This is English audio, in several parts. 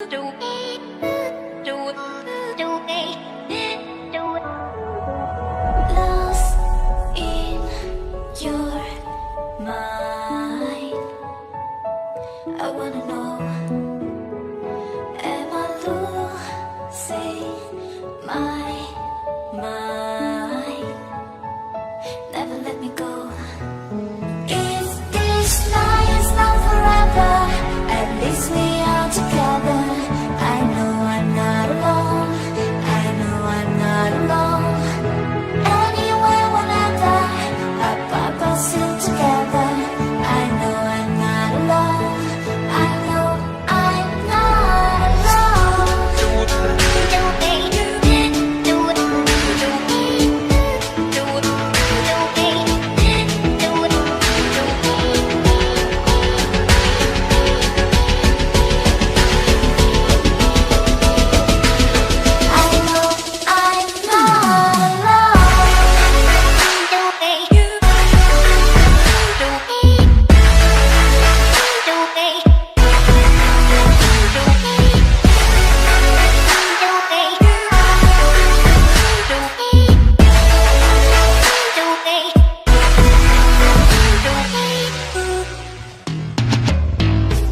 Lost in your mind. I wanna know, am I losing my mind? Never let me go. If this night is not forever, at least we are together. I know I'm not alone. I know I'm not alone. Anywhere, whenever, up us still together. I know I'm not alone. I know I'm not alone. I know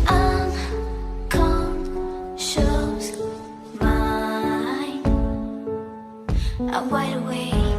I'm unconscious mind. I'm wide awake.